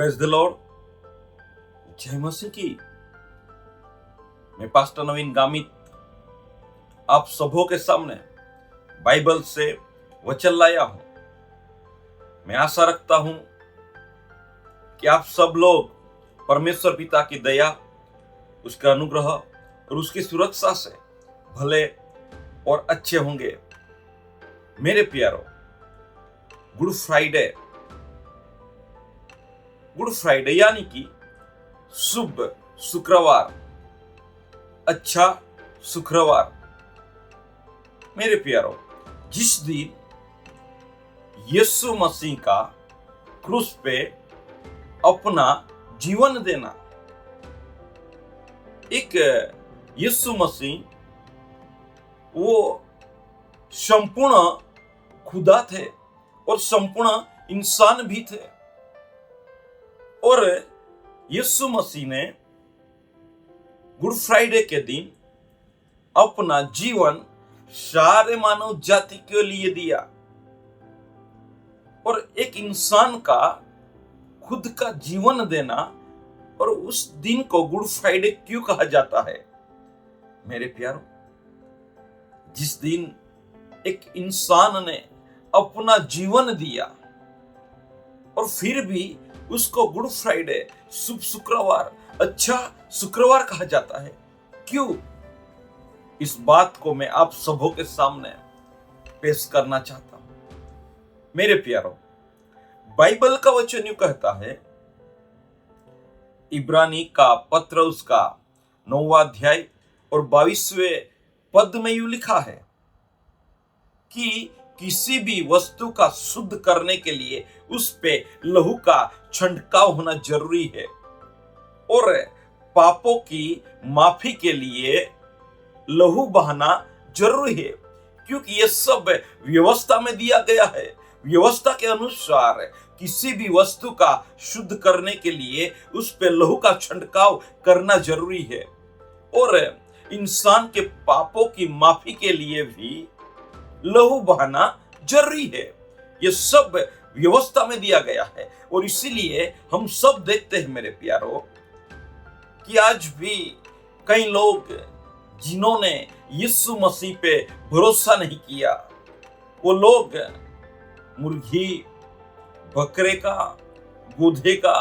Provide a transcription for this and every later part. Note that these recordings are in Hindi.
Praise the Lord. जय मसीह की। मैं पास्टर नवीन गामित आप सबों के सामने बाइबल से वचन लाया हूं। मैं आशा रखता हूं कि आप सब लोग परमेश्वर पिता की दया, उसका अनुग्रह और उसकी सुरक्षा से भले और अच्छे होंगे। मेरे प्यारो, गुड फ्राइडे यानी कि शुभ शुक्रवार, अच्छा शुक्रवार। मेरे प्यारो, जिस दिन यीशु मसीह का क्रूस पे अपना जीवन देना, एक यीशु मसीह वो संपूर्ण खुदा थे और संपूर्ण इंसान भी थे। और यीशु मसीह ने गुड फ्राइडे के दिन अपना जीवन सारे मानव जाति के लिए दिया। और एक इंसान का खुद का जीवन देना, और उस दिन को गुड फ्राइडे क्यों कहा जाता है? मेरे प्यारो, जिस दिन एक इंसान ने अपना जीवन दिया और फिर भी उसको गुड फ्राइडे, शुभ शुक्रवार, अच्छा शुक्रवार कहा जाता है। क्यों? इस बात को मैं आप सबों के सामने पेश करना चाहता हूं। मेरे प्यारो, बाइबल का वचन यूं कहता है, इब्रानी का पत्र उसका 9वां अध्याय और 22वें पद में यूं लिखा है कि किसी भी वस्तु का शुद्ध करने के लिए उस पे लहू का छंटकाव होना जरूरी है, और पापों की माफी के लिए लहू बहाना जरूरी है, क्योंकि ये सब व्यवस्था में दिया गया है। व्यवस्था के अनुसार किसी भी वस्तु का शुद्ध करने के लिए उस पे लहू का छंटकाव करना जरूरी है, और इंसान के पापों की माफी के लिए भी लहू बहाना जरूरी है। ये सब व्यवस्था में दिया गया है। और इसीलिए हम सब देखते हैं मेरे प्यारो कि आज भी कई लोग जिन्होंने यीशु मसीह पे भरोसा नहीं किया, वो लोग मुर्गी, बकरे का, गूधे का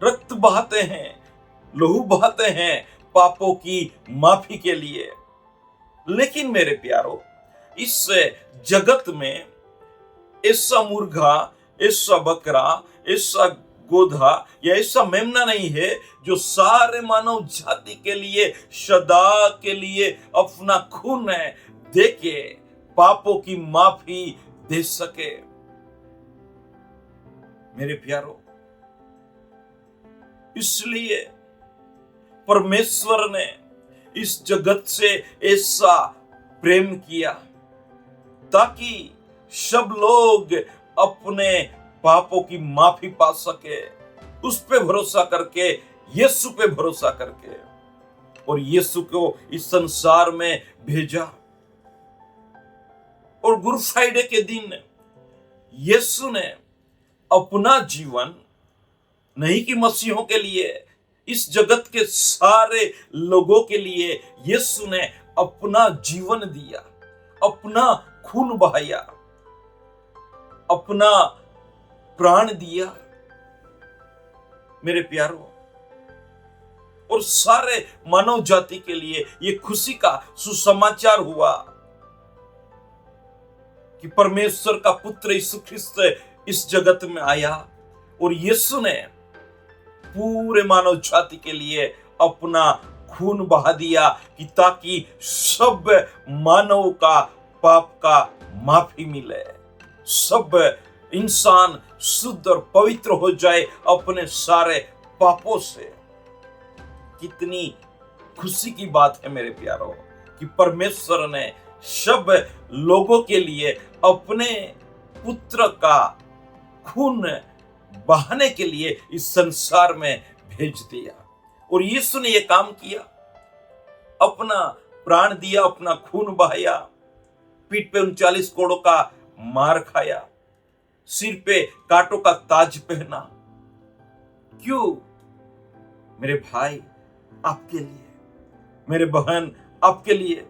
रक्त बहाते हैं, लहू बहाते हैं पापों की माफी के लिए। लेकिन मेरे प्यारो, इस जगत में ऐसा मुर्गा, ऐसा बकरा, ऐसा गोधा या ऐसा मेमना नहीं है जो सारे मानव जाति के लिए सदा के लिए अपना खून दे के पापों की माफी दे सके। मेरे प्यारो, इसलिए परमेश्वर ने इस जगत से ऐसा प्रेम किया ताकि सब लोग अपने पापों की माफी पा सके, उस पे भरोसा करके, यीशु पे भरोसा करके। और यीशु को इस संसार में भेजा। और गुड फ्राइडे के दिन यीशु ने अपना जीवन, नहीं कि मसीहों के लिए, इस जगत के सारे लोगों के लिए यीशु ने अपना जीवन दिया, अपना खून बहाया, अपना प्राण दिया। मेरे प्यारो, और सारे मानव जाति के लिए ये खुशी का सुसमाचार हुआ कि परमेश्वर का पुत्र यीशु ख्रिस्त इस जगत में आया, और यीशु ने पूरे मानव जाति के लिए अपना खून बहा दिया कि ताकि सब मानव का पाप का माफी मिले, सब इंसान शुद्ध और पवित्र हो जाए अपने सारे पापों से। कितनी खुशी की बात है मेरे प्यारो कि परमेश्वर ने सब लोगों के लिए अपने पुत्र का खून बहाने के लिए इस संसार में भेज दिया। और यीशु ने यह काम किया, अपना प्राण दिया, अपना खून बहाया, पीठ पे 39 कोड़ों का मार खाया, सिर पे कांटों का ताज पहना, क्यों मेरे भाई, आपके लिए, मेरे बहन, आपके लिए,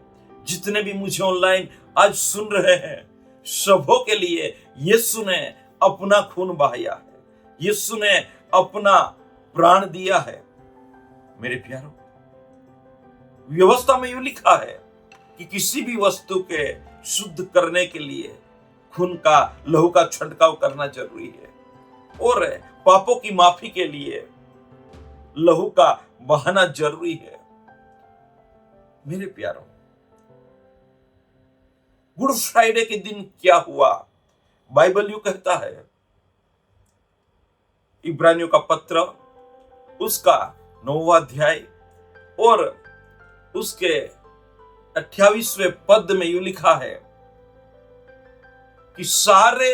जितने भी मुझे ऑनलाइन आज सुन रहे हैं, सबों के लिए यीशु ने अपना खून बहाया है, यीशु ने अपना प्राण दिया है। मेरे प्यारों, व्यवस्था में यूं लिखा है कि किसी भी वस्तु के शुद्ध करने के लिए खून का, लहू का छंटकाव करना जरूरी है, और पापों की माफी के लिए लहू का बहाना जरूरी है। मेरे प्यारों, गुड फ्राइडे के दिन क्या हुआ? बाइबल यूं कहता है, इब्रानियों का पत्र उसका 9वां अध्याय और उसके 28वें पद में यूं लिखा है कि सारे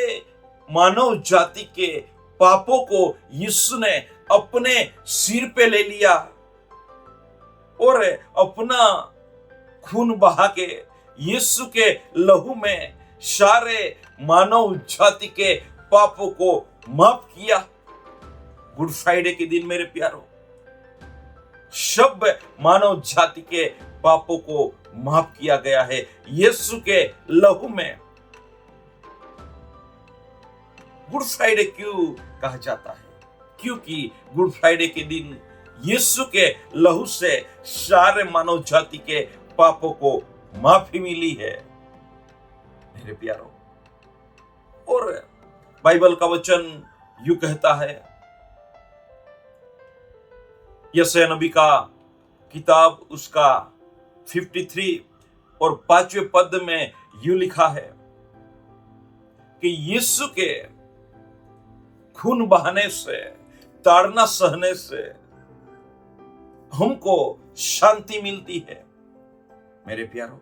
मानव जाति के पापों को यीशु ने अपने सिर पे ले लिया और अपना खून बहा के यीशु के लहू में सारे मानव जाति के पापों को माफ किया। गुड फ्राइडे के दिन मेरे प्यारों, सब मानव जाति के पापों को माफ किया गया है यीशु के लहू में। गुड फ्राइडे क्यों कहा जाता है? क्योंकि गुड फ्राइडे के दिन यीशु के लहू से सारे मानव जाति के पापों को माफी मिली है मेरे प्यारों। और बाइबल का वचन यूं कहता है, यशायाह नबी का किताब उसका 53 और 5वें पद में यूं लिखा है कि यीशु के खून बहाने से, ताड़ना सहने से हमको शांति मिलती है मेरे प्यारों।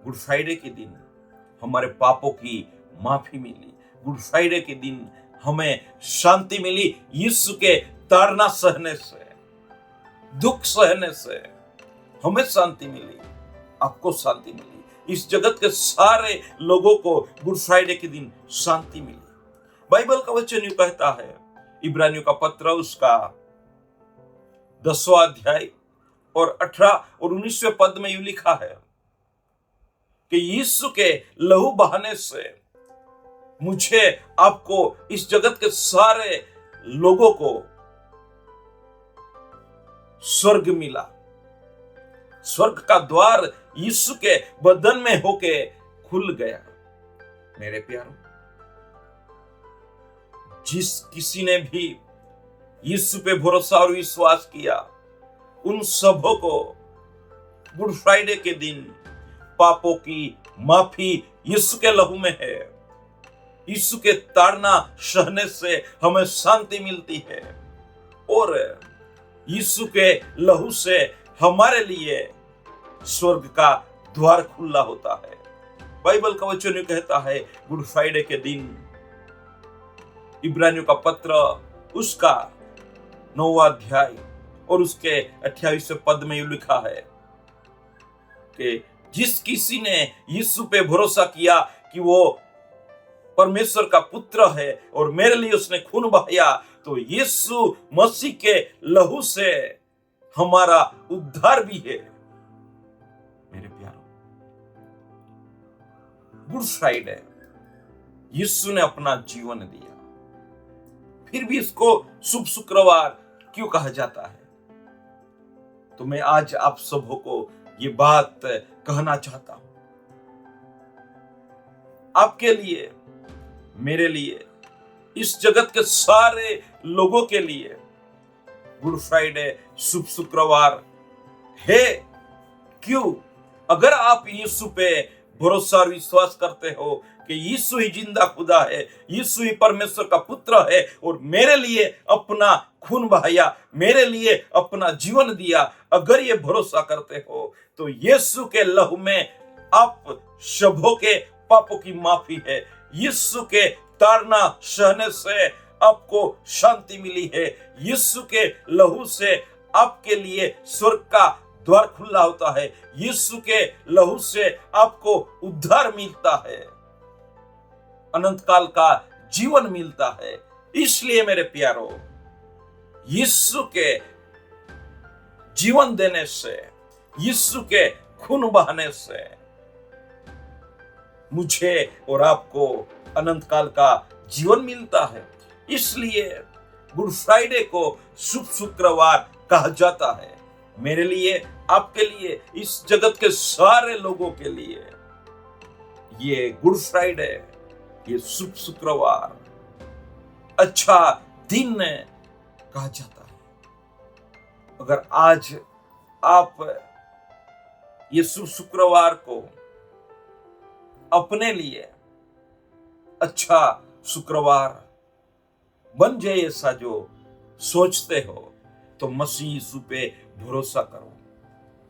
गुड फ्राइडे के दिन हमारे पापों की माफी मिली, गुड फ्राइडे के दिन हमें शांति मिली यीशु के ताड़ना सहने से, दुख सहने से हमें शांति मिली, आपको शांति मिली, इस जगत के सारे लोगों को गुड फ्राइडे के दिन शांति मिली। बाइबल का वचन यूं कहता है, इब्रानियों का पत्र उसका 10वां अध्याय और 18 और 19वें पद में यूं लिखा है कि यीशु के लहू बहाने से मुझे, आपको, इस जगत के सारे लोगों को स्वर्ग मिला। स्वर्ग का द्वार यीशु के बदन में होके खुल गया मेरे प्यारों। जिस किसी ने भी यीशु पे भरोसा और विश्वास किया, उन सबों को गुड फ्राइडे के दिन पापों की माफी यीशु के लहू में है। यीशु के ताड़ना सहने से हमें शांति मिलती है और यीशु के लहू से हमारे लिए स्वर्ग का द्वार खुला होता है। बाइबल का वचन यूं कहता है, गुड फ्राइडे के दिन इब्रानियों का पत्र उसका 9वां अध्याय और उसके 28वें पद में यूं लिखा है कि जिस किसी ने यीशु पे भरोसा किया कि वो परमेश्वर का पुत्र है और मेरे लिए उसने खून बहाया, तो यीशु मसीह के लहू से हमारा उद्धार भी है मेरे प्यारों। गुड फ्राइडे यीशु ने अपना जीवन दिया, फिर भी इसको शुभ शुक्रवार क्यों कहा जाता है? तो मैं आज आप सबों को ये बात कहना चाहता हूं, आपके लिए, मेरे लिए, इस जगत के सारे लोगों के लिए गुड फ्राइडे शुभ शुक्रवार है। क्यों? अगर आप यीशु पे भरोसा और विश्वास करते हो कि यीशु ही जिंदा खुदा है, यीशु ही परमेश्वर का पुत्र है और मेरे लिए अपना खून बहाया, मेरे लिए अपना जीवन दिया, अगर ये भरोसा करते हो तो यीशु के लहू में आप सबों के पापों की माफी है। यीशु के ताड़ना सहने से आपको शांति मिली है। यीशु के लहू से आपके लिए स्वर्ग का द्वार खुला होता है। यीशु के लहू से आपको उद्धार मिलता है, अनंत काल का जीवन मिलता है। इसलिए मेरे प्यारों, यीशु के जीवन देने से, यीशु के खून बहाने से मुझे और आपको अनंत काल का जीवन मिलता है। इसलिए गुड फ्राइडे को शुभ शुक्रवार कहा जाता है। मेरे लिए, आपके लिए, इस जगत के सारे लोगों के लिए ये गुड फ्राइडे, ये शुभ शुक्रवार, अच्छा दिन कहा जाता है। अगर आज आप ये शुभ शुक्रवार को अपने लिए अच्छा शुक्रवार बन जाए ऐसा जो सोचते हो, तो मसीह यीशु पे भरोसा करो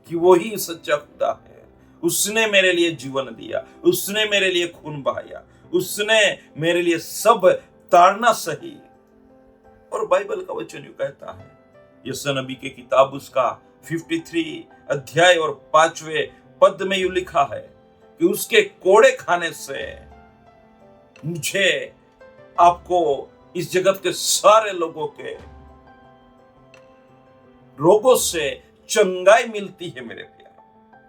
कि वही सच्चा खुदा है। उसने मेरे लिए जीवन दिया, उसने मेरे लिए खून बहाया, उसने मेरे लिए सब ताड़ना सही। और बाइबल का वचन यूं कहता है, यशायाह नबी की किताब उसका 53 अध्याय और 5वें पद में यूं लिखा है कि उसके कोड़े खाने से मुझे, आपको, इस जगत के सारे लोगों के रोगों से चंगाई मिलती है। मेरे प्यारे,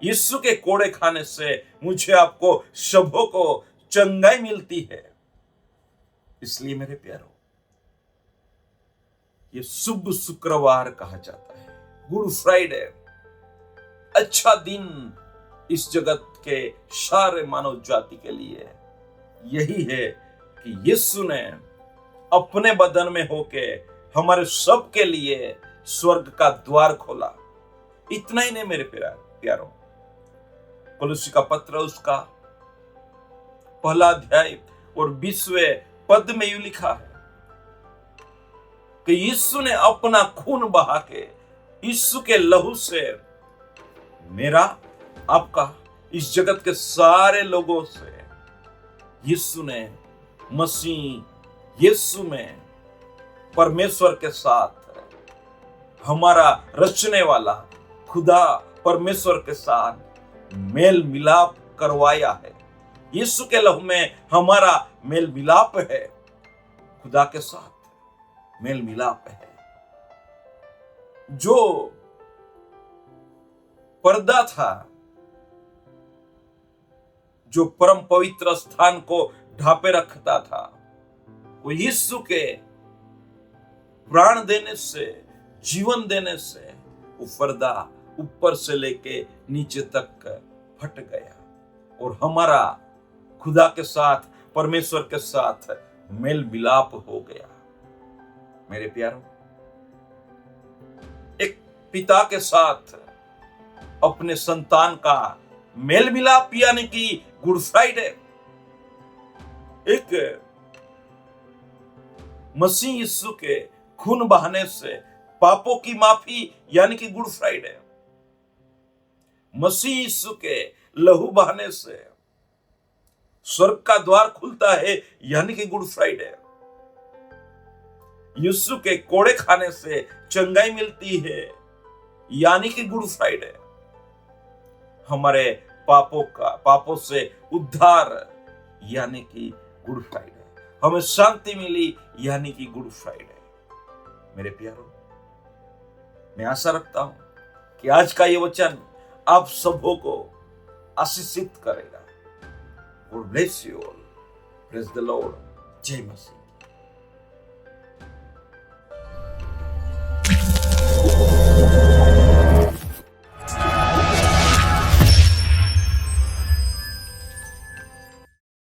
यीशु के कोड़े खाने से मुझे, आपको सबों को चंगाई मिलती है। इसलिए मेरे प्यारों, ये शुभ शुक्रवार कहा जाता है, गुड फ्राइडे, अच्छा दिन इस जगत के सारे मानव जाति के लिए यही है कि यीशु ने अपने बदन में होके हमारे सब के लिए स्वर्ग का द्वार खोला। इतना ही नहीं मेरे प्यारों, कोलोसी का पत्र उसका पहला अध्याय और 20वें पद में यूं लिखा है कि यीशु ने अपना खून बहा के, यीशु के लहू से मेरा, आपका, इस जगत के सारे लोगों से, यीशु ने, मसीह यीशु में परमेश्वर के साथ, हमारा रचने वाला खुदा परमेश्वर के साथ मेल मिलाप करवाया है। यीशु के लहू में हमारा मेल मिलाप है, खुदा के साथ मेल मिलाप है। जो पर्दा था, जो परम पवित्र स्थान को ढांपे रखता था, वो यीशु के प्राण देने से, जीवन देने से वो पर्दा ऊपर से लेके नीचे तक फट गया और हमारा खुदा के साथ, परमेश्वर के साथ मेल मिलाप हो गया। मेरे प्यारों, एक पिता के साथ अपने संतान का मेल मिलाप, यानी कि गुड फ्राइडे, एक मसीह यीशु के खून बहाने से पापों की माफी, यानी कि गुड फ्राइडे, मसीह यीशु के लहू बहाने से स्वर्ग का द्वार खुलता है, यानी कि गुड फ्राइडे, यीशु के कोड़े खाने से चंगाई मिलती है, यानी कि गुड फ्राइडे, हमारे पापों से उद्धार, यानी कि गुड फ्राइडे, हमें शांति मिली, यानी कि गुड फ्राइडे। मेरे प्यारों, मैं आशा रखता हूं कि आज का ये वचन आप सबों को आशीषित करेगा। God bless you all. Praise the Lord. जय मसीह।